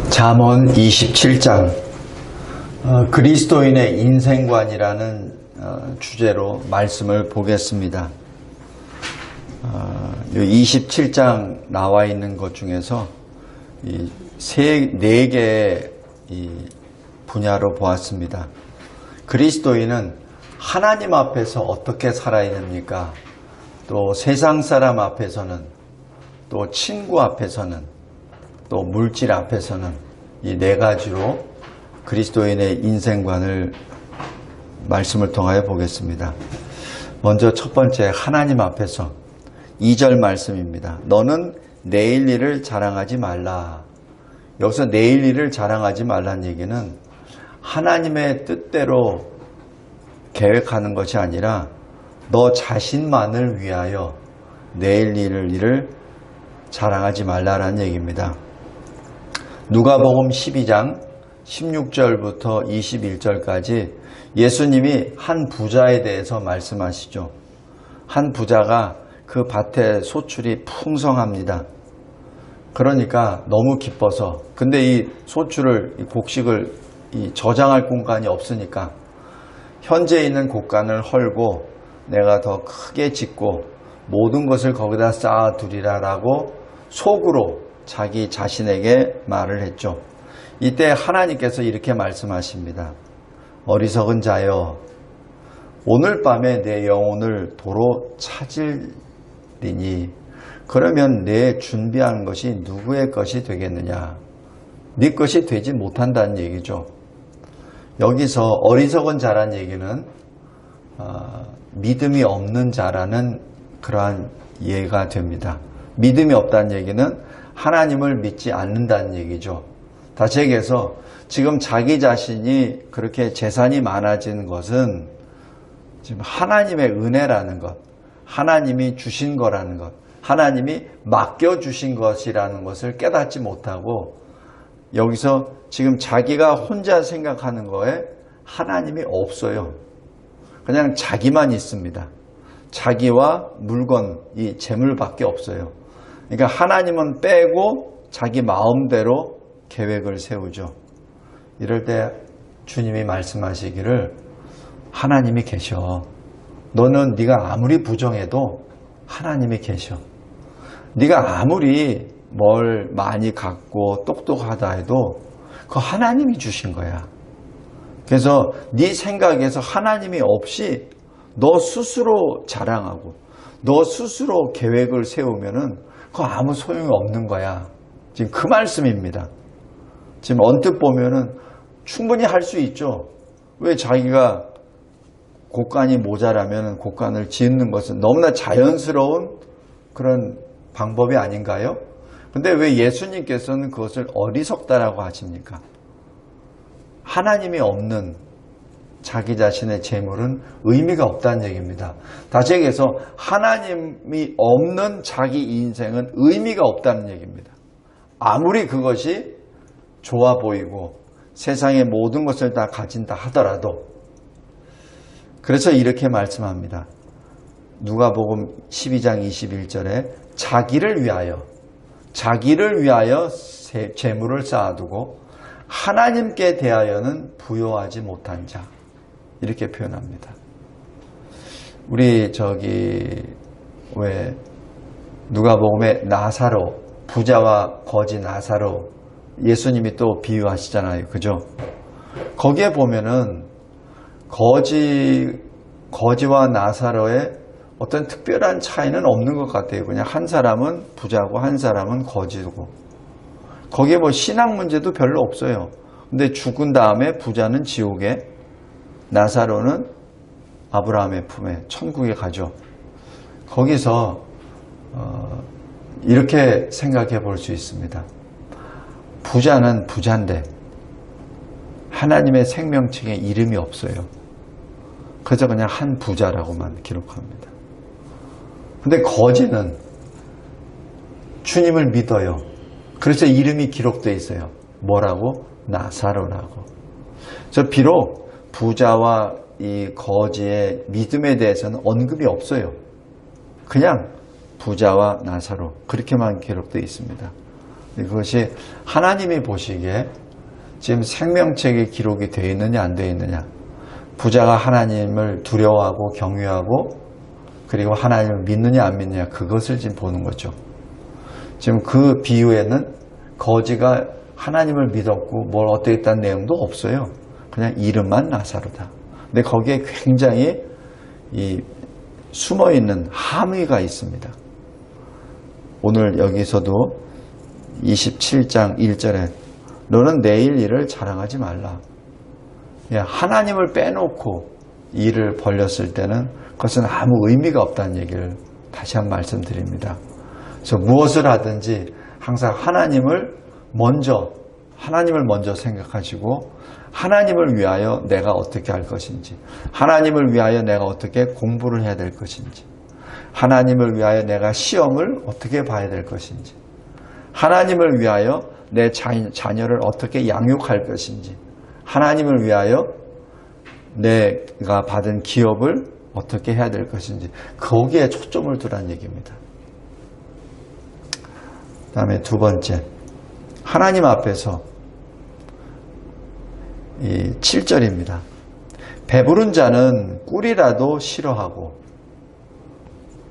잠언 27장 그리스도인의 인생관이라는 주제로 말씀을 보겠습니다. 27장 나와 있는 것 중에서 네 개의 분야로 보았습니다. 그리스도인은 하나님 앞에서 어떻게 살아야 됩니까? 또 세상 사람 앞에서는, 또 친구 앞에서는, 또 물질 앞에서는 이 네 가지로 그리스도인의 인생관을 말씀을 통하여 보겠습니다. 먼저 첫 번째, 하나님 앞에서 2절 말씀입니다. 너는 내일 일을 자랑하지 말라. 여기서 내일 일을 자랑하지 말라는 얘기는 하나님의 뜻대로 계획하는 것이 아니라 너 자신만을 위하여 내일 일을 자랑하지 말라라는 얘기입니다. 누가복음 12장 16절부터 21절까지 예수님이 한 부자에 대해서 말씀하시죠. 한 부자가 그 밭에 소출이 풍성합니다. 그러니까 너무 기뻐서, 근데 이 소출을, 이 곡식을 저장할 공간이 없으니까 현재 있는 곡간을 헐고 내가 더 크게 짓고 모든 것을 거기다 쌓아두리라라고 속으로 자기 자신에게 말을 했죠. 이때 하나님께서 이렇게 말씀하십니다. 어리석은 자여, 오늘 밤에 내 영혼을 도로 찾으리니 그러면 내 준비한 것이 누구의 것이 되겠느냐? 네 것이 되지 못한다는 얘기죠. 여기서 어리석은 자란 얘기는 믿음이 없는 자라는 그러한 이해가 됩니다. 믿음이 없다는 얘기는 하나님을 믿지 않는다는 얘기죠. 다시 얘기해서 지금 자기 자신이 그렇게 재산이 많아지는 것은 지금 하나님의 은혜라는 것, 하나님이 주신 거라는 것, 하나님이 맡겨주신 것이라는 것을 깨닫지 못하고 여기서 지금 자기가 혼자 생각하는 거에 하나님이 없어요. 그냥 자기만 있습니다. 자기와 물건, 이 재물밖에 없어요. 그러니까 하나님은 빼고 자기 마음대로 계획을 세우죠. 이럴 때 주님이 말씀하시기를 하나님이 계셔. 너는 네가 아무리 부정해도 하나님이 계셔. 네가 아무리 뭘 많이 갖고 똑똑하다 해도 그거 하나님이 주신 거야. 그래서 네 생각에서 하나님이 없이 너 스스로 자랑하고 너 스스로 계획을 세우면은 그거 아무 소용이 없는 거야. 지금 그 말씀입니다. 지금 언뜻 보면은 충분히 할 수 있죠. 왜 자기가 곡간이 모자라면 곡간을 짓는 것은 너무나 자연스러운 그런 방법이 아닌가요? 근데 왜 예수님께서는 그것을 어리석다라고 하십니까? 하나님이 없는 자기 자신의 재물은 의미가 없다는 얘기입니다. 다시 얘기해서 하나님이 없는 자기 인생은 의미가 없다는 얘기입니다. 아무리 그것이 좋아 보이고 세상의 모든 것을 다 가진다 하더라도. 그래서 이렇게 말씀합니다. 누가복음 12장 21절에 자기를 위하여 재물을 쌓아두고 하나님께 대하여는 부요하지 못한 자, 이렇게 표현합니다. 우리 왜 누가복음의 나사로, 부자와 거지 나사로 예수님이 또 비유하시잖아요. 그죠? 거기에 보면은 거지와 나사로의 어떤 특별한 차이는 없는 것 같아요. 그냥 한 사람은 부자고 한 사람은 거지고. 거기에 뭐 신앙 문제도 별로 없어요. 근데 죽은 다음에 부자는 지옥에, 나사로는 아브라함의 품에 천국에 가죠. 거기서 이렇게 생각해 볼 수 있습니다. 부자는 부자인데 하나님의 생명책에 이름이 없어요. 그래서 그냥 한 부자라고만 기록합니다. 근데 거지는 주님을 믿어요. 그래서 이름이 기록되어 있어요. 뭐라고? 나사로라고. 그래서 비록 부자와 이 거지의 믿음에 대해서는 언급이 없어요. 그냥 부자와 나사로 그렇게만 기록되어 있습니다. 그것이 하나님이 보시기에 지금 생명책에 기록이 되어 있느냐 안 되어 있느냐, 부자가 하나님을 두려워하고 경외하고 그리고 하나님을 믿느냐 안 믿느냐, 그것을 지금 보는 거죠. 지금 그 비유에는 거지가 하나님을 믿었고 뭘 어떻게 했다는 내용도 없어요. 그냥 이름만 나사로다. 근데 거기에 굉장히 숨어있는 함의가 있습니다. 오늘 여기서도 27장 1절에 너는 내일 일을 자랑하지 말라. 하나님을 빼놓고 일을 벌렸을 때는 그것은 아무 의미가 없다는 얘기를 다시 한번 말씀드립니다. 그래서 무엇을 하든지 항상 하나님을 먼저 생각하시고 하나님을 위하여 내가 어떻게 할 것인지, 하나님을 위하여 내가 어떻게 공부를 해야 될 것인지, 하나님을 위하여 내가 시험을 어떻게 봐야 될 것인지, 하나님을 위하여 내 자녀를 어떻게 양육할 것인지, 하나님을 위하여 내가 받은 기업을 어떻게 해야 될 것인지, 거기에 초점을 두라는 얘기입니다. 그 다음에 두 번째, 하나님 앞에서 이 7절입니다. 배부른 자는 꿀이라도 싫어하고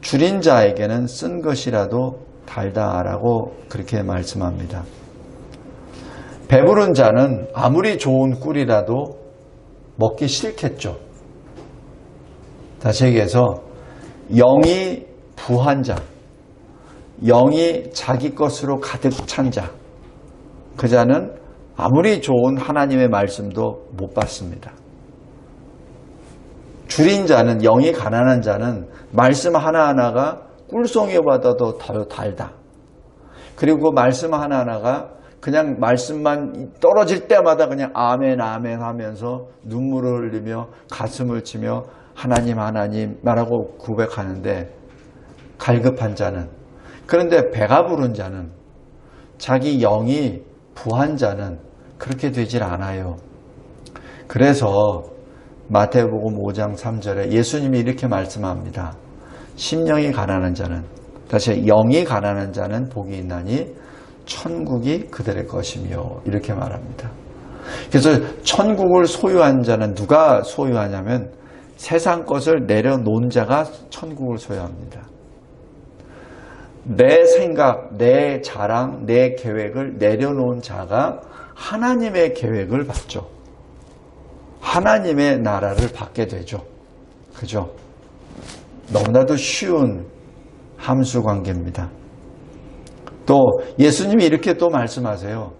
줄인 자에게는 쓴 것이라도 달다라고 그렇게 말씀합니다. 배부른 자는 아무리 좋은 꿀이라도 먹기 싫겠죠. 다시 얘기해서 영이 부한 자, 영이 자기 것으로 가득 찬 자, 그 자는 아무리 좋은 하나님의 말씀도 못 받습니다. 줄인 자는, 영이 가난한 자는 말씀 하나하나가 꿀송이보다도 더 달다. 그리고 말씀 하나하나가 그냥 말씀만 떨어질 때마다 그냥 아멘 아멘 하면서 눈물을 흘리며 가슴을 치며 하나님 하나님 말하고 고백하는데 갈급한 자는, 그런데 배가 부른 자는, 자기 영이 부한 자는 그렇게 되질 않아요. 그래서 마태복음 5장 3절에 예수님이 이렇게 말씀합니다. 심령이 가난한 자는, 다시 영이 가난한 자는 복이 있나니 천국이 그들의 것이며, 이렇게 말합니다. 그래서 천국을 소유한 자는 누가 소유하냐면 세상 것을 내려놓은 자가 천국을 소유합니다. 내 생각, 내 자랑, 내 계획을 내려놓은 자가 하나님의 계획을 받죠. 하나님의 나라를 받게 되죠. 그죠? 너무나도 쉬운 함수 관계입니다. 또 예수님이 이렇게 또 말씀하세요.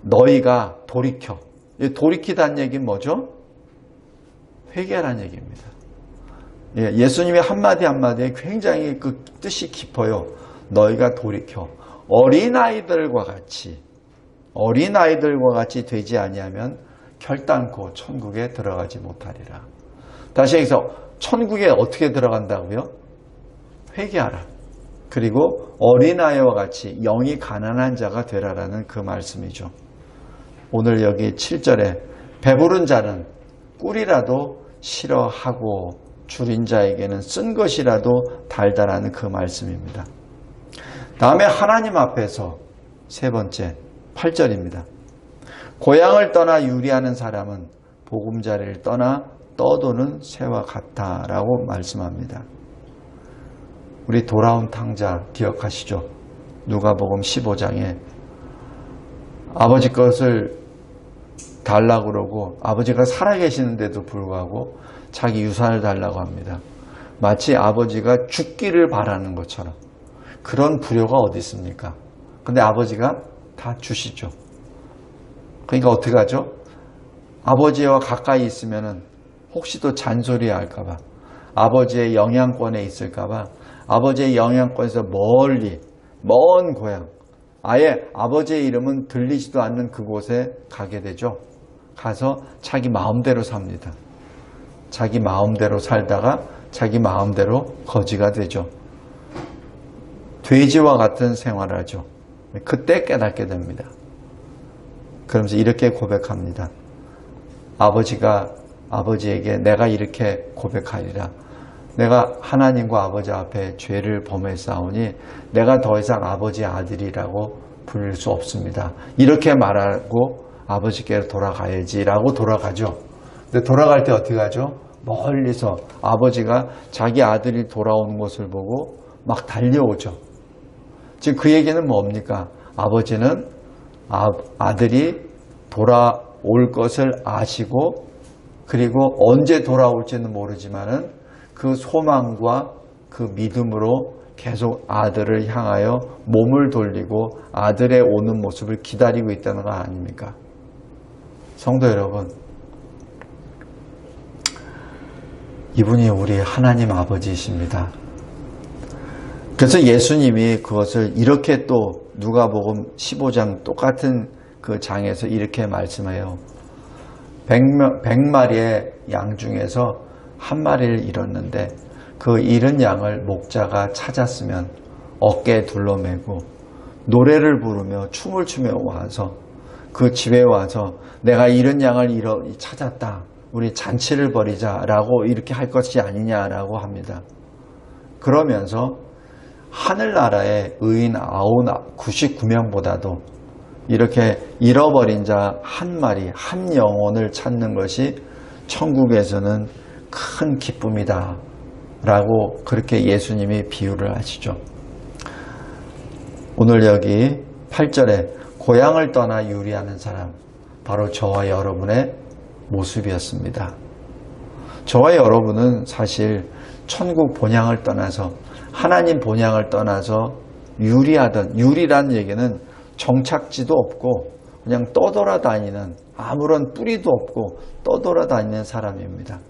너희가 돌이켜. 돌이키다는 얘기는 뭐죠? 회개하라는 얘기입니다. 예수님의 한마디 한마디에 굉장히 그 뜻이 깊어요. 너희가 돌이켜 어린아이들과 같이 되지 아니하면 결단코 천국에 들어가지 못하리라. 다시 여기서 천국에 어떻게 들어간다고요? 회개하라. 그리고 어린아이와 같이 영이 가난한 자가 되라라는 그 말씀이죠. 오늘 여기 7절에 배부른 자는 꿀이라도 싫어하고 줄인 자에게는 쓴 것이라도 달다라는 그 말씀입니다. 다음에 하나님 앞에서 세 번째 8절입니다. 고향을 떠나 유리하는 사람은 보금자리를 떠나 떠도는 새와 같다라고 말씀합니다. 우리 돌아온 탕자 기억하시죠? 누가복음 15장에 아버지 것을 달라고 그러고 아버지가 살아계시는데도 불구하고 자기 유산을 달라고 합니다. 마치 아버지가 죽기를 바라는 것처럼. 그런 불효가 어디 있습니까? 근데 아버지가 다 주시죠. 그러니까 어떻게 하죠? 아버지와 가까이 있으면은 혹시 또 잔소리 할까봐, 아버지의 영향권에 있을까봐 아버지의 영향권에서 멀리 먼 고향, 아예 아버지의 이름은 들리지도 않는 그곳에 가게 되죠. 가서 자기 마음대로 삽니다. 자기 마음대로 살다가 자기 마음대로 거지가 되죠. 돼지와 같은 생활을 하죠. 그때 깨닫게 됩니다. 그러면서 이렇게 고백합니다. 아버지가 아버지에게 내가 이렇게 고백하리라. 내가 하나님과 아버지 앞에 죄를 범했사오니 내가 더 이상 아버지의 아들이라고 부를 수 없습니다. 이렇게 말하고 아버지께로 돌아가야지라고 돌아가죠. 근데 돌아갈 때 어떻게 하죠? 멀리서 아버지가 자기 아들이 돌아오는 것을 보고 막 달려오죠. 지금 그 얘기는 뭡니까? 아버지는 아들이 돌아올 것을 아시고 그리고 언제 돌아올지는 모르지만은 그 소망과 그 믿음으로 계속 아들을 향하여 몸을 돌리고 아들의 오는 모습을 기다리고 있다는 거 아닙니까? 성도 여러분, 이분이 우리 하나님 아버지이십니다. 그래서 예수님이 그것을 이렇게 또 누가복음 15장 똑같은 그 장에서 이렇게 말씀해요. 100마리의 양 중에서 한 마리를 잃었는데 그 잃은 양을 목자가 찾았으면 어깨에 둘러매고 노래를 부르며 춤을 추며 와서 그 집에 와서 내가 잃은 양을 찾았다. 우리 잔치를 벌이자라고 이렇게 할 것이 아니냐라고 합니다. 그러면서 하늘나라의 의인 99명보다도 이렇게 잃어버린 자 한 마리, 한 영혼을 찾는 것이 천국에서는 큰 기쁨이다 라고 그렇게 예수님이 비유를 하시죠. 오늘 여기 8절에 고향을 떠나 유리하는 사람, 바로 저와 여러분의 모습이었습니다. 저와 여러분은 사실 천국 본향을 떠나서 하나님 본향을 떠나서 유리라는 얘기는 정착지도 없고 그냥 떠돌아다니는 아무런 뿌리도 없고 떠돌아다니는 사람입니다.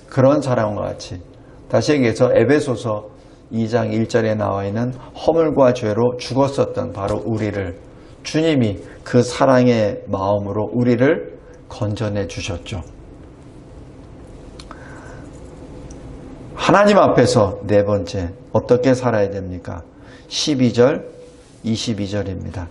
그런 사람과 같이 다시 얘기해서 에베소서 2장 1절에 나와 있는 허물과 죄로 죽었었던 바로 우리를 주님이 그 사랑의 마음으로 우리를 건져내 주셨죠. 하나님 앞에서 네 번째 어떻게 살아야 됩니까? 12절, 22절입니다.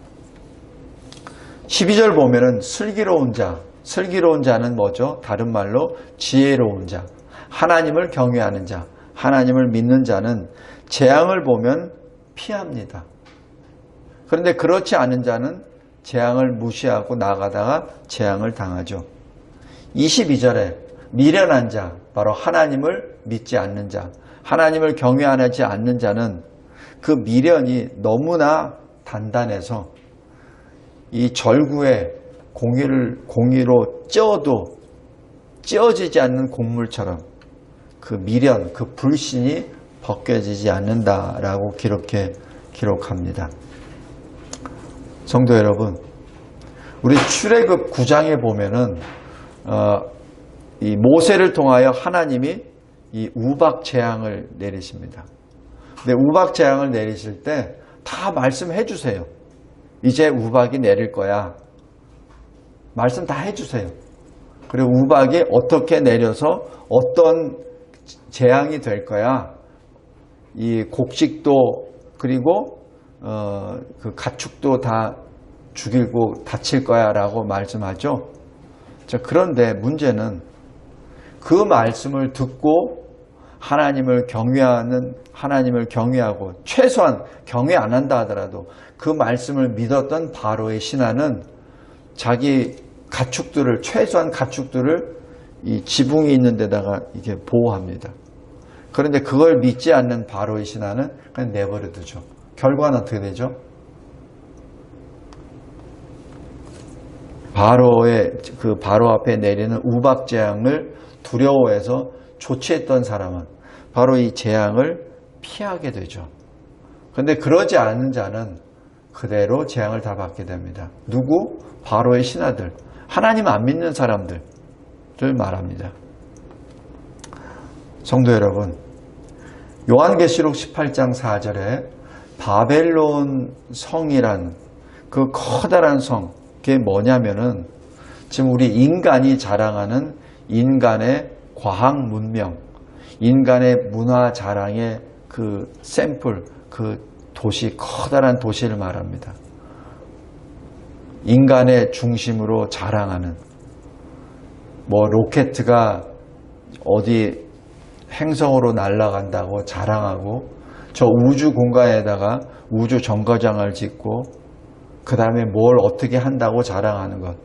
12절 보면은 슬기로운 자는 뭐죠? 다른 말로 지혜로운 자, 하나님을 경외하는 자, 하나님을 믿는 자는 재앙을 보면 피합니다. 그런데 그렇지 않은 자는 재앙을 무시하고 나가다가 재앙을 당하죠. 22절에 미련한 자, 바로 하나님을 믿지 않는 자, 하나님을 경외하지 않는 자는 그 미련이 너무나 단단해서 이 절구에 공이로 쪄도 찌어지지 않는 곡물처럼 그 미련, 그 불신이 벗겨지지 않는다라고 기록합니다. 성도 여러분, 우리 출애굽 9장에 보면은 이 모세를 통하여 하나님이 이 우박 재앙을 내리십니다. 근데 우박 재앙을 내리실 때 다 말씀해 주세요. 이제 우박이 내릴 거야. 말씀 다 해주세요. 그리고 우박이 어떻게 내려서 어떤 재앙이 될 거야. 이 곡식도 그리고 그 가축도 다 죽이고 다칠 거야 라고 말씀하죠. 자, 그런데 문제는 그 말씀을 듣고 하나님을 경외하고 최소한 경외 안 한다 하더라도 그 말씀을 믿었던 바로의 신하는 자기 가축들을 최소한 가축들을 이 지붕이 있는 데다가 이게 보호합니다. 그런데 그걸 믿지 않는 바로의 신하는 그냥 내버려 두죠. 결과는 어떻게 되죠? 바로 앞에 내리는 우박 재앙을 두려워해서 조치했던 사람은 바로 이 재앙을 피하게 되죠. 그런데 그러지 않은 자는 그대로 재앙을 다 받게 됩니다. 누구? 바로의 신하들, 하나님 안 믿는 사람들을 말합니다. 성도 여러분, 요한계시록 18장 4절에 바벨론 성이란 그 커다란 성, 그게 뭐냐면은 지금 우리 인간이 자랑하는 인간의 과학 문명, 인간의 문화 자랑의 그 샘플, 그 도시, 커다란 도시를 말합니다. 인간의 중심으로 자랑하는, 뭐 로켓가 어디 행성으로 날아간다고 자랑하고 저 우주 공간에다가 우주 정거장을 짓고 그 다음에 뭘 어떻게 한다고 자랑하는 것,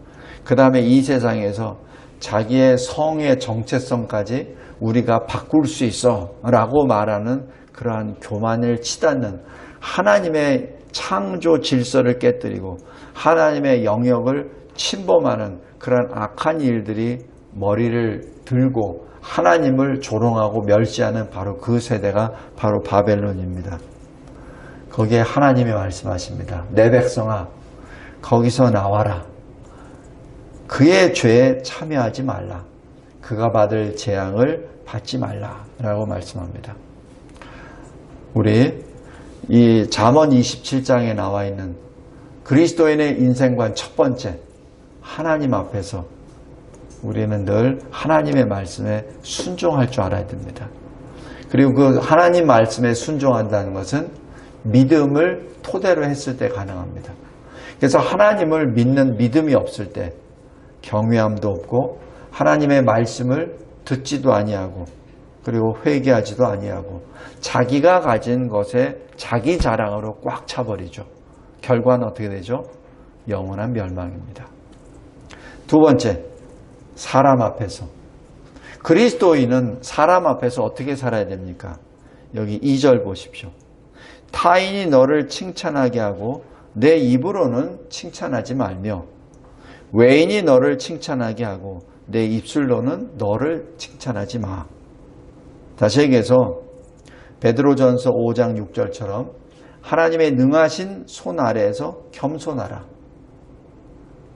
그 다음에 이 세상에서 자기의 성의 정체성까지 우리가 바꿀 수 있어 라고 말하는 그러한 교만을 치닫는, 하나님의 창조 질서를 깨뜨리고 하나님의 영역을 침범하는 그런 악한 일들이 머리를 들고 하나님을 조롱하고 멸시하는 바로 그 세대가 바로 바벨론입니다. 거기에 하나님이 말씀하십니다. 내 백성아, 거기서 나와라. 그의 죄에 참여하지 말라. 그가 받을 재앙을 받지 말라 라고 말씀합니다. 우리 이 잠언 27장에 나와 있는 그리스도인의 인생관 첫 번째, 하나님 앞에서 우리는 늘 하나님의 말씀에 순종할 줄 알아야 됩니다. 그리고 그 하나님 말씀에 순종한다는 것은 믿음을 토대로 했을 때 가능합니다. 그래서 하나님을 믿는 믿음이 없을 때 경외함도 없고 하나님의 말씀을 듣지도 아니하고 그리고 회개하지도 아니하고 자기가 가진 것에 자기 자랑으로 꽉 차버리죠. 결과는 어떻게 되죠? 영원한 멸망입니다. 두 번째, 사람 앞에서. 그리스도인은 사람 앞에서 어떻게 살아야 됩니까? 여기 2절 보십시오. 타인이 너를 칭찬하게 하고 내 입으로는 칭찬하지 말며 외인이 너를 칭찬하게 하고 내 입술로는 너를 칭찬하지 마. 다시 얘기해서 베드로전서 5장 6절처럼 하나님의 능하신 손 아래에서 겸손하라.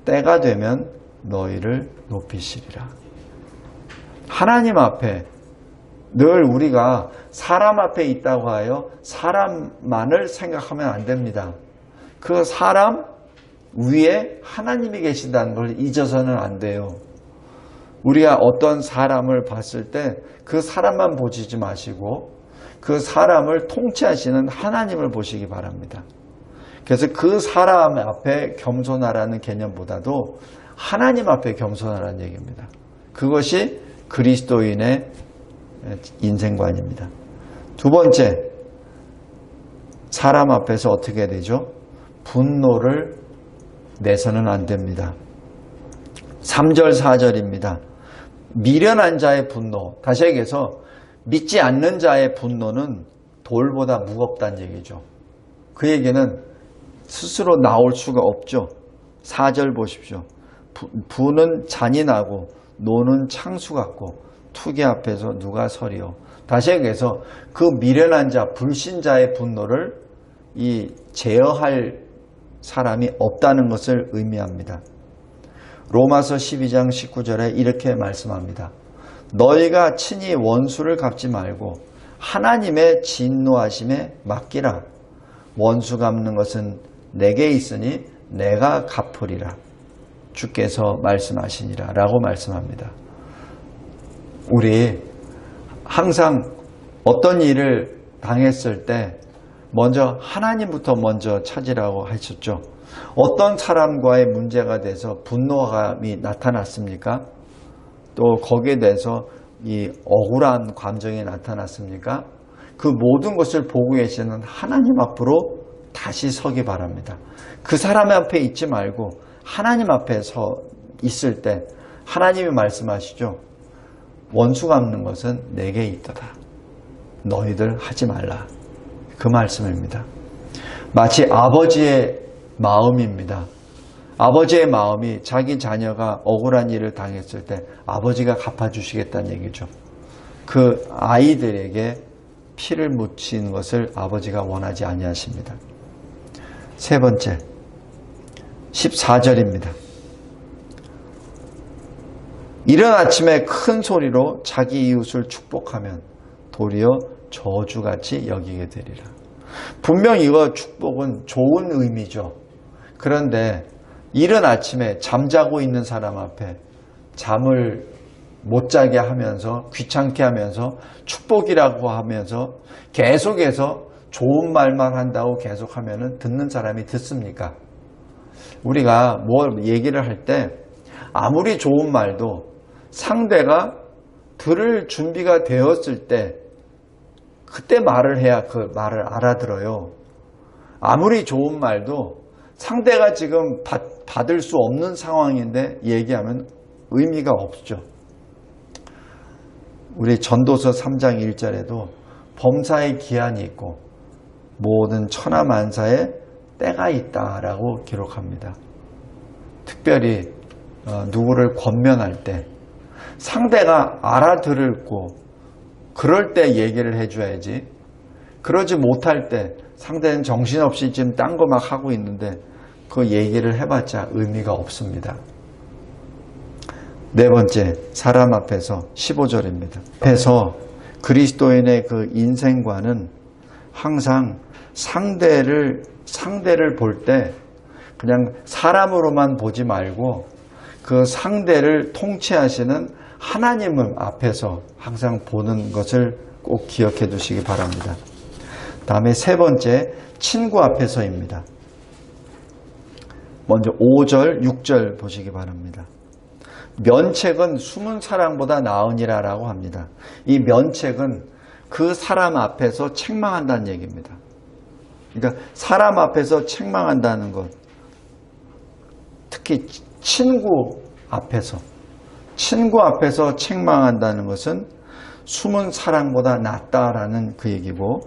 때가 되면 너희를 높이시리라. 하나님 앞에 늘 우리가 사람 앞에 있다고 하여 사람만을 생각하면 안 됩니다. 그 사람 위에 하나님이 계신다는 걸 잊어서는 안 돼요. 우리가 어떤 사람을 봤을 때 그 사람만 보시지 마시고 그 사람을 통치하시는 하나님을 보시기 바랍니다. 그래서 그 사람 앞에 겸손하라는 개념보다도 하나님 앞에 겸손하라는 얘기입니다. 그것이 그리스도인의 인생관입니다. 두 번째, 사람 앞에서 어떻게 되죠? 분노를 내서는 안 됩니다. 3절 4절입니다. 미련한 자의 분노, 다시 얘기해서 믿지 않는 자의 분노는 돌보다 무겁다는 얘기죠. 그 얘기는 스스로 나올 수가 없죠. 4절 보십시오. 부는 잔인하고 노는 창수 같고 투기 앞에서 누가 서리요. 다시 얘기해서 그 미련한 자, 불신자의 분노를 제어할 사람이 없다는 것을 의미합니다. 로마서 12장 19절에 이렇게 말씀합니다. 너희가 친히 원수를 갚지 말고 하나님의 진노하심에 맡기라. 원수 갚는 것은 내게 있으니 내가 갚으리라. 주께서 말씀하시니라 라고 말씀합니다. 우리 항상 어떤 일을 당했을 때 먼저 하나님부터 먼저 찾으라고 하셨죠. 어떤 사람과의 문제가 돼서 분노감이 나타났습니까? 또 거기에 대해서 이 억울한 감정이 나타났습니까? 그 모든 것을 보고 계시는 하나님 앞으로 다시 서기 바랍니다. 그 사람 앞에 있지 말고 하나님 앞에 서 있을 때 하나님이 말씀하시죠. 원수 갚는 것은 내게 있도다. 너희들 하지 말라. 그 말씀입니다. 마치 아버지의 마음입니다. 아버지의 마음이 자기 자녀가 억울한 일을 당했을 때 아버지가 갚아주시겠다는 얘기죠. 그 아이들에게 피를 묻히는 것을 아버지가 원하지 아니하십니다. 세 번째, 14절입니다. 이른 아침에 큰 소리로 자기 이웃을 축복하면 도리어 저주같이 여기게 되리라. 분명 이거 축복은 좋은 의미죠. 그런데 이른 아침에 잠자고 있는 사람 앞에 잠을 못 자게 하면서 귀찮게 하면서 축복이라고 하면서 계속해서 좋은 말만 한다고 계속하면 듣는 사람이 듣습니까? 우리가 뭘 얘기를 할 때 아무리 좋은 말도 상대가 들을 준비가 되었을 때 그때 말을 해야 그 말을 알아들어요. 아무리 좋은 말도 상대가 지금 받을 수 없는 상황인데 얘기하면 의미가 없죠. 우리 전도서 3장 1절에도 범사의 기한이 있고 모든 천하만사에 때가 있다라고 기록합니다. 특별히 누구를 권면할 때 상대가 알아들고 그럴 때 얘기를 해줘야지, 그러지 못할 때 상대는 정신없이 지금 딴 거 막 하고 있는데 그 얘기를 해봤자 의미가 없습니다. 네 번째, 사람 앞에서 15절입니다. 앞에서 그리스도인의 그 인생관은 항상 상대를 볼 때 그냥 사람으로만 보지 말고 그 상대를 통치하시는 하나님을 앞에서 항상 보는 것을 꼭 기억해 두시기 바랍니다. 다음에 세 번째, 친구 앞에서입니다. 먼저 5절, 6절 보시기 바랍니다. 면책은 숨은 사랑보다 나으니라 라고 합니다. 이 면책은 그 사람 앞에서 책망한다는 얘기입니다. 그러니까 사람 앞에서 책망한다는 것, 특히 친구 앞에서 책망한다는 것은 숨은 사랑보다 낫다라는 그 얘기고,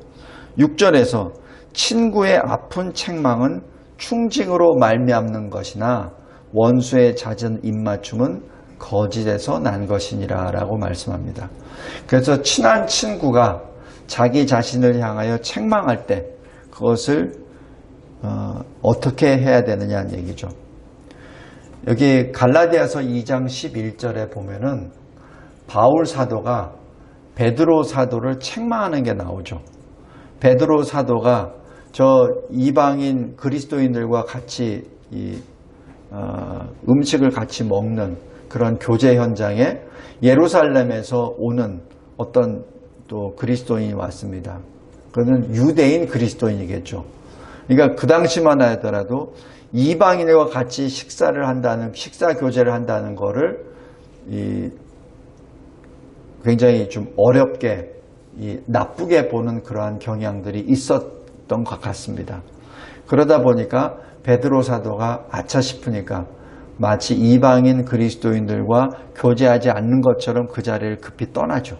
6절에서 친구의 아픈 책망은 충직으로 말미암는 것이나 원수의 잦은 입맞춤은 거짓에서 난 것이니라 라고 말씀합니다. 그래서 친한 친구가 자기 자신을 향하여 책망할 때 그것을 어떻게 해야 되느냐는 얘기죠. 여기 갈라디아서 2장 11절에 보면은 바울 사도가 베드로 사도를 책망하는 게 나오죠. 베드로 사도가 저 이방인 그리스도인들과 같이 음식을 같이 먹는 그런 교제 현장에 예루살렘에서 오는 어떤 또 그리스도인이 왔습니다. 그는 유대인 그리스도인이겠죠. 그러니까 그 당시만 하더라도 이방인과 같이 식사 교제를 한다는 거를 굉장히 좀 어렵게 나쁘게 보는 그러한 경향들이 있었던 것 같습니다. 그러다 보니까 베드로 사도가 아차 싶으니까 마치 이방인 그리스도인들과 교제하지 않는 것처럼 그 자리를 급히 떠나죠.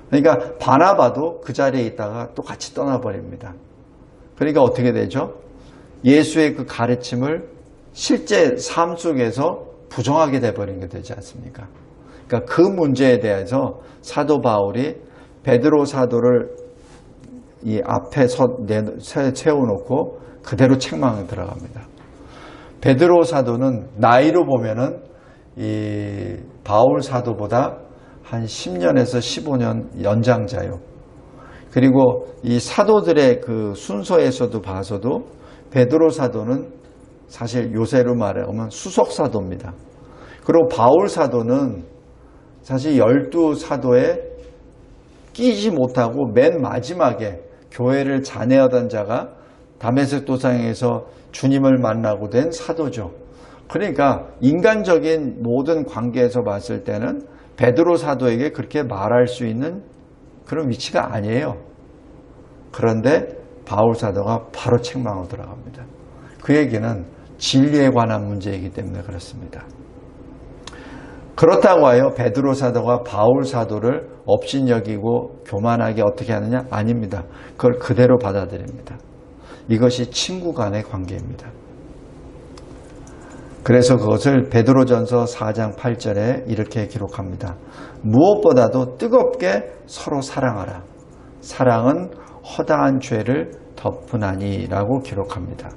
그러니까 바나바도 그 자리에 있다가 또 같이 떠나버립니다. 그러니까 어떻게 되죠? 예수의 그 가르침을 실제 삶 속에서 부정하게 돼버린 게 되지 않습니까? 그러니까 그 문제에 대해서 사도 바울이 베드로 사도를 이 앞에 세워놓고 그대로 책망에 들어갑니다. 베드로 사도는 나이로 보면은 이 바울 사도보다 한 10년에서 15년 연장자요. 그리고 이 사도들의 그 순서에서도 봐서도 베드로 사도는 사실 요새로 말하면 수석 사도입니다. 그리고 바울 사도는 사실 12사도에 끼지 못하고 맨 마지막에 교회를 잔해하던 자가 다메섹 도상에서 주님을 만나고 된 사도죠. 그러니까 인간적인 모든 관계에서 봤을 때는 베드로 사도에게 그렇게 말할 수 있는 그런 위치가 아니에요. 그런데 바울 사도가 바로 책망으로 들어갑니다. 그 얘기는 진리에 관한 문제이기 때문에 그렇습니다. 그렇다고 하여 베드로 사도가 바울 사도를 업신여기고 교만하게 어떻게 하느냐? 아닙니다. 그걸 그대로 받아들입니다. 이것이 친구 간의 관계입니다. 그래서 그것을 베드로전서 4장 8절에 이렇게 기록합니다. 무엇보다도 뜨겁게 서로 사랑하라. 사랑은 허다한 죄를 덮으나니 라고 기록합니다.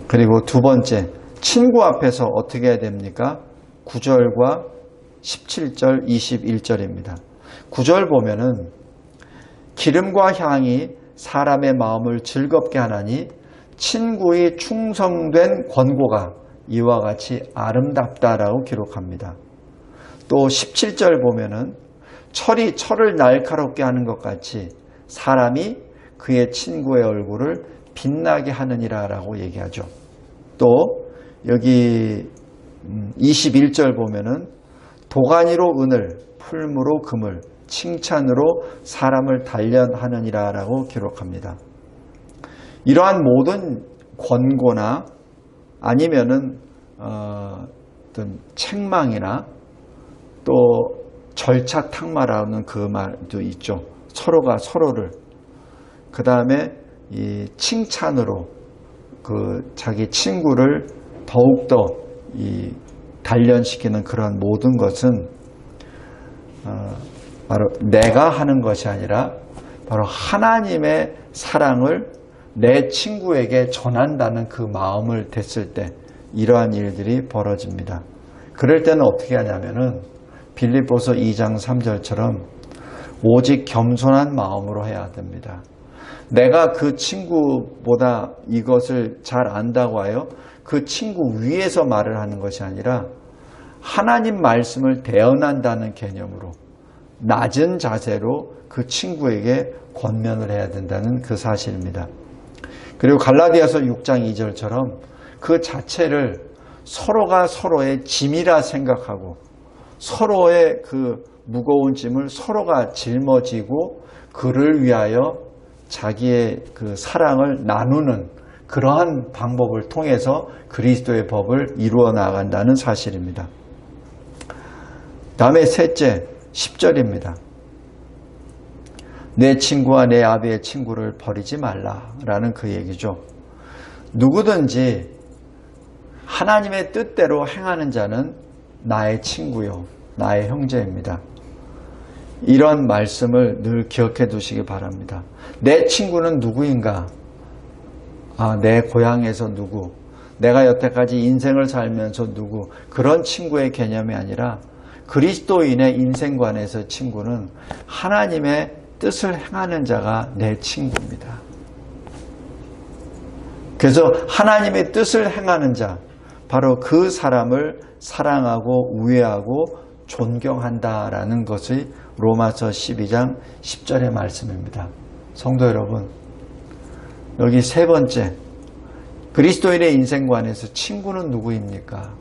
그리고 두 번째, 친구 앞에서 어떻게 해야 됩니까? 9절과 17절, 21절입니다. 9절 보면은 기름과 향이 사람의 마음을 즐겁게 하나니 친구의 충성된 권고가 이와 같이 아름답다라고 기록합니다. 또 17절 보면은 철이 철을 날카롭게 하는 것 같이 사람이 그의 친구의 얼굴을 빛나게 하느니라 라고 얘기하죠. 또 여기 21절 보면은 도가니로 은을, 풀무로 금을, 칭찬으로 사람을 단련하느니라 라고 기록합니다. 이러한 모든 권고나 아니면은 어떤 책망이나 또 절차 탁마라는 그 말도 있죠. 서로가 서로를. 그 다음에 이 칭찬으로 그 자기 친구를 더욱더 이 단련시키는 그런 모든 것은 바로 내가 하는 것이 아니라 바로 하나님의 사랑을 내 친구에게 전한다는 그 마음을 댔을 때 이러한 일들이 벌어집니다. 그럴 때는 어떻게 하냐면은 빌립보서 2장 3절처럼 오직 겸손한 마음으로 해야 됩니다. 내가 그 친구보다 이것을 잘 안다고 하여 그 친구 위에서 말을 하는 것이 아니라 하나님 말씀을 대언한다는 개념으로 낮은 자세로 그 친구에게 권면을 해야 된다는 그 사실입니다. 그리고 갈라디아서 6장 2절처럼 그 자체를 서로가 서로의 짐이라 생각하고 서로의 그 무거운 짐을 서로가 짊어지고 그를 위하여 자기의 그 사랑을 나누는 그러한 방법을 통해서 그리스도의 법을 이루어 나간다는 사실입니다. 다음에 셋째 10절입니다. 내 친구와 내 아비의 친구를 버리지 말라라는 그 얘기죠. 누구든지 하나님의 뜻대로 행하는 자는 나의 친구요, 나의 형제입니다. 이런 말씀을 늘 기억해 두시기 바랍니다. 내 친구는 누구인가? 내 고향에서 누구? 내가 여태까지 인생을 살면서 누구? 그런 친구의 개념이 아니라 그리스도인의 인생관에서 친구는 하나님의 뜻을 행하는 자가 내 친구입니다. 그래서 하나님의 뜻을 행하는 자, 바로 그 사람을 사랑하고 우애하고 존경한다라는 것이 로마서 12장 10절의 말씀입니다. 성도 여러분, 여기 세 번째, 그리스도인의 인생관에서 친구는 누구입니까?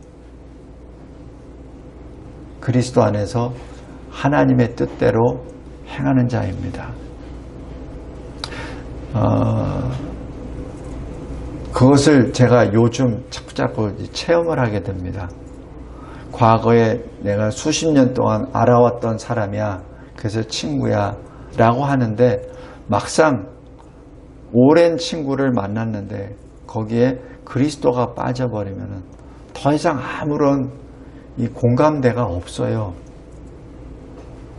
그리스도 안에서 하나님의 뜻대로 행하는 자입니다. 그것을 제가 요즘 자꾸 체험을 하게 됩니다. 과거에 내가 수십 년 동안 알아왔던 사람이야, 그래서 친구야 라고 하는데 막상 오랜 친구를 만났는데 거기에 그리스도가 빠져버리면 더 이상 아무런 이 공감대가 없어요.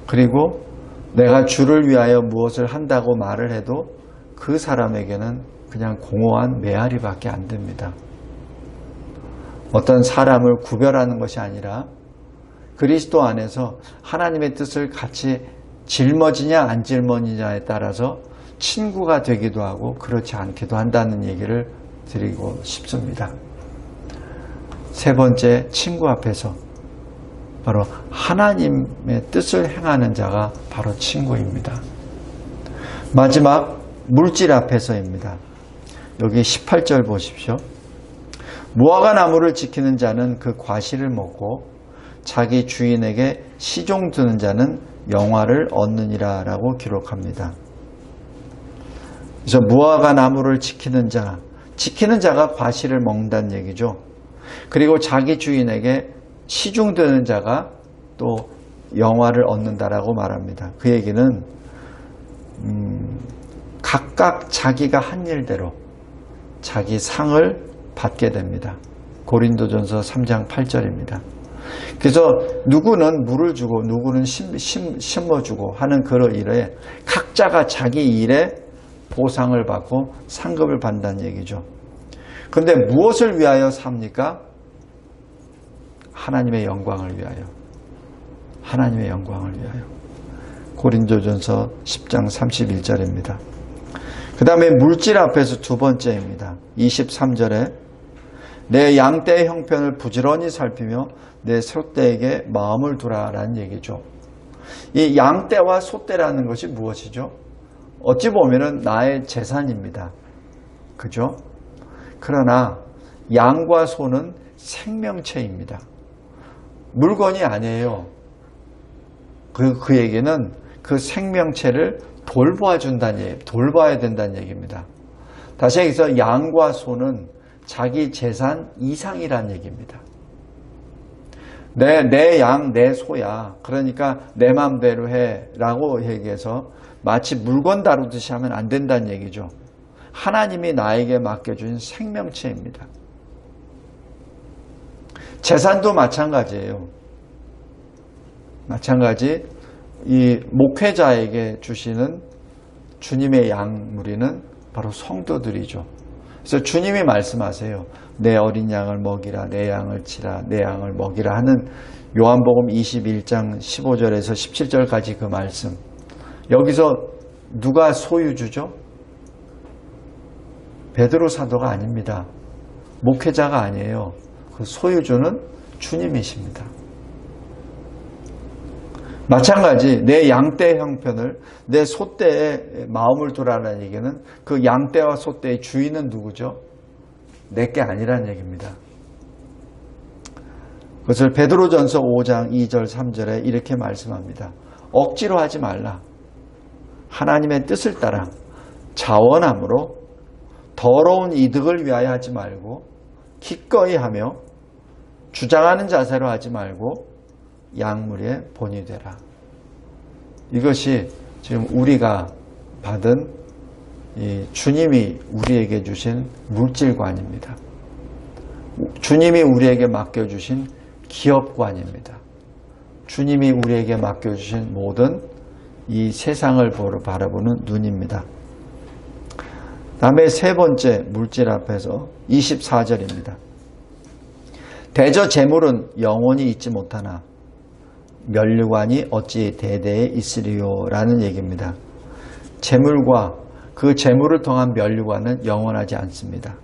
그리고 내가 주를 위하여 무엇을 한다고 말을 해도 그 사람에게는 그냥 공허한 메아리밖에 안 됩니다. 어떤 사람을 구별하는 것이 아니라 그리스도 안에서 하나님의 뜻을 같이 짊어지냐 안 짊어지냐에 따라서 친구가 되기도 하고 그렇지 않기도 한다는 얘기를 드리고 싶습니다. 세 번째, 친구 앞에서 바로 하나님의 뜻을 행하는 자가 바로 친구입니다. 마지막, 물질 앞에서입니다. 여기 18절 보십시오. 무화과 나무를 지키는 자는 그 과실을 먹고 자기 주인에게 시종 드는 자는 영화를 얻느니라 라고 기록합니다. 그래서 무화과 나무를 지키는 자가 과실을 먹는다는 얘기죠. 그리고 자기 주인에게 시중 드는 자가 또 영화를 얻는다라고 말합니다. 그 얘기는 각각 자기가 한 일대로 자기 상을 받게 됩니다. 고린도전서 3장 8절입니다. 그래서 누구는 물을 주고 누구는 심어주고 하는 그런 일에 각자가 자기 일에 보상을 받고 상급을 받는다는 얘기죠. 그런데 무엇을 위하여 삽니까? 하나님의 영광을 위하여. 하나님의 영광을 위하여. 고린도전서 10장 31절입니다. 그 다음에 물질 앞에서 두 번째입니다. 23절에 내 양떼의 형편을 부지런히 살피며 내 소떼에게 마음을 두라라는 얘기죠. 이 양떼와 소떼라는 것이 무엇이죠? 어찌 보면은 나의 재산입니다. 그죠? 그러나 양과 소는 생명체입니다. 물건이 아니에요. 그에게는 그 생명체를 돌봐야 된다는 얘기입니다. 다시 여기서 양과 소는 자기 재산 이상이라는 얘기입니다. 내 양, 내 소야. 그러니까 내 맘대로 해 라고 얘기해서 마치 물건 다루듯이 하면 안 된다는 얘기죠. 하나님이 나에게 맡겨준 생명체입니다. 재산도 마찬가지예요. 마찬가지 이 목회자에게 주시는 주님의 양무리는 바로 성도들이죠. 그래서 주님이 말씀하세요. 내 어린 양을 먹이라, 내 양을 치라, 내 양을 먹이라 하는 요한복음 21장 15절에서 17절까지 그 말씀. 여기서 누가 소유주죠? 베드로 사도가 아닙니다. 목회자가 아니에요. 그 소유주는 주님이십니다. 마찬가지 내 양떼 형편을 내 소떼에 마음을 두라는 얘기는 그 양떼와 소떼의 주인은 누구죠? 내게 아니라는 얘기입니다. 그것을 베드로전서 5장 2절 3절에 이렇게 말씀합니다. 억지로 하지 말라. 하나님의 뜻을 따라 자원함으로 더러운 이득을 위하여 하지 말고 기꺼이 하며 주장하는 자세로 하지 말고 양무리의 본이 되라. 이것이 지금 우리가 받은 이 주님이 우리에게 주신 물질관입니다. 주님이 우리에게 맡겨주신 기업관입니다. 주님이 우리에게 맡겨주신 모든 이 세상을 바라보는 눈입니다. 다음에 세 번째 물질 앞에서 24절입니다. 대저 재물은 영원히 있지 못하나 면류관이 어찌 대대에 있으리요 라는 얘기입니다. 재물과 그 재물을 통한 면류관은 영원하지 않습니다.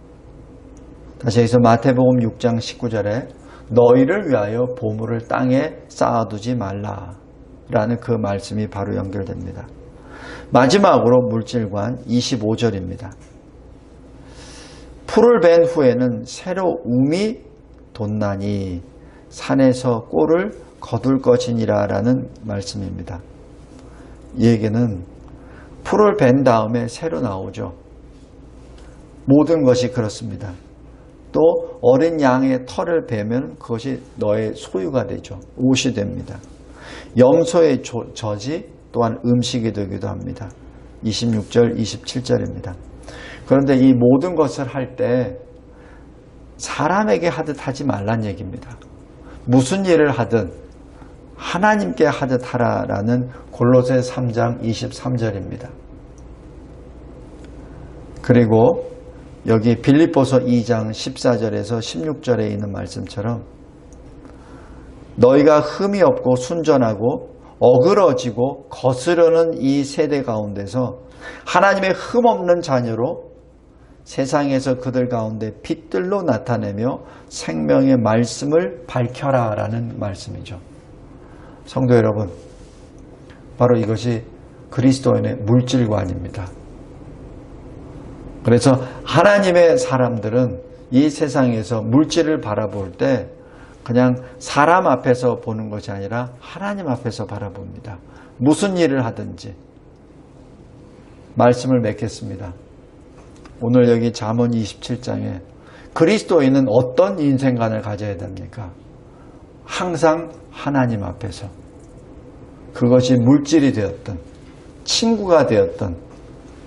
다시 여기서 마태복음 6장 19절에 너희를 위하여 보물을 땅에 쌓아두지 말라 라는 그 말씀이 바로 연결됩니다. 마지막으로 물질관 25절입니다. 풀을 벤 후에는 새로 움이 돋나니 산에서 꼴을 거둘 것이니라 라는 말씀입니다. 이 얘기는 풀을 벤 다음에 새로 나오죠. 모든 것이 그렇습니다. 또 어린 양의 털을 베면 그것이 너의 소유가 되죠. 옷이 됩니다. 염소의 젖이 또한 음식이 되기도 합니다. 26절, 27절입니다. 그런데 이 모든 것을 할 때 사람에게 하듯 하지 말란 얘기입니다. 무슨 일을 하든 하나님께 하듯 하라라는 골로새 3장 23절입니다. 그리고 여기 빌립보서 2장 14절에서 16절에 있는 말씀처럼 너희가 흠이 없고 순전하고 어그러지고 거스르는 이 세대 가운데서 하나님의 흠 없는 자녀로 세상에서 그들 가운데 빛들로 나타내며 생명의 말씀을 밝혀라 라는 말씀이죠. 성도 여러분, 바로 이것이 그리스도인의 물질관입니다. 그래서 하나님의 사람들은 이 세상에서 물질을 바라볼 때 그냥 사람 앞에서 보는 것이 아니라 하나님 앞에서 바라봅니다. 무슨 일을 하든지. 말씀을 맺겠습니다. 오늘 여기 잠언 27장에 그리스도인은 어떤 인생관을 가져야 됩니까? 항상 하나님 앞에서. 그것이 물질이 되었든 친구가 되었든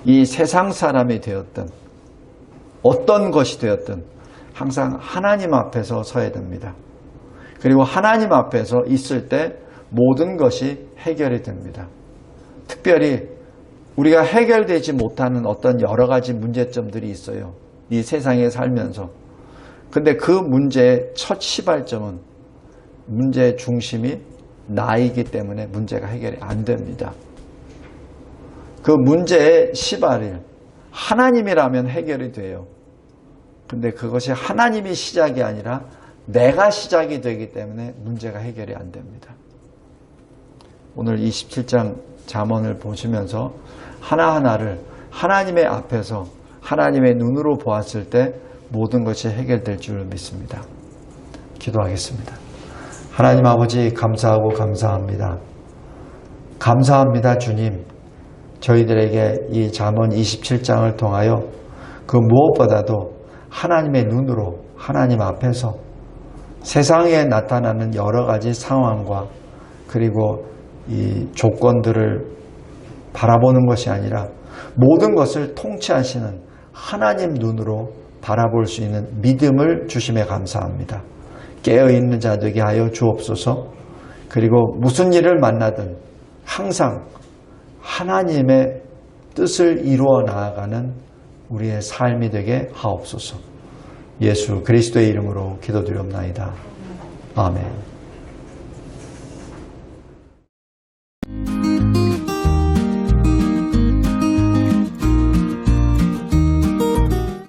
이 세상 사람이 되었든 어떤 것이 되었든 항상 하나님 앞에서 서야 됩니다. 그리고 하나님 앞에서 있을 때 모든 것이 해결이 됩니다. 특별히 우리가 해결되지 못하는 어떤 여러 가지 문제점들이 있어요. 이 세상에 살면서. 근데 그 문제의 첫 시발점은 문제의 중심이 나이기 때문에 문제가 해결이 안 됩니다. 그 문제의 시발을 하나님이라면 해결이 돼요. 근데 그것이 하나님이 시작이 아니라 내가 시작이 되기 때문에 문제가 해결이 안 됩니다. 오늘 27장 잠언을 보시면서 하나하나를 하나님의 앞에서 하나님의 눈으로 보았을 때 모든 것이 해결될 줄 믿습니다. 기도하겠습니다. 하나님 아버지 감사하고 감사합니다. 감사합니다, 주님. 저희들에게 이 잠언 27장을 통하여 그 무엇보다도 하나님의 눈으로 하나님 앞에서 세상에 나타나는 여러 가지 상황과 그리고 이 조건들을 바라보는 것이 아니라 모든 것을 통치하시는 하나님 눈으로 바라볼 수 있는 믿음을 주심에 감사합니다. 깨어있는 자 되게 하여 주옵소서. 그리고 무슨 일을 만나든 항상 하나님의 뜻을 이루어 나아가는 우리의 삶이 되게 하옵소서. 예수 그리스도의 이름으로 기도드리옵나이다. 아멘.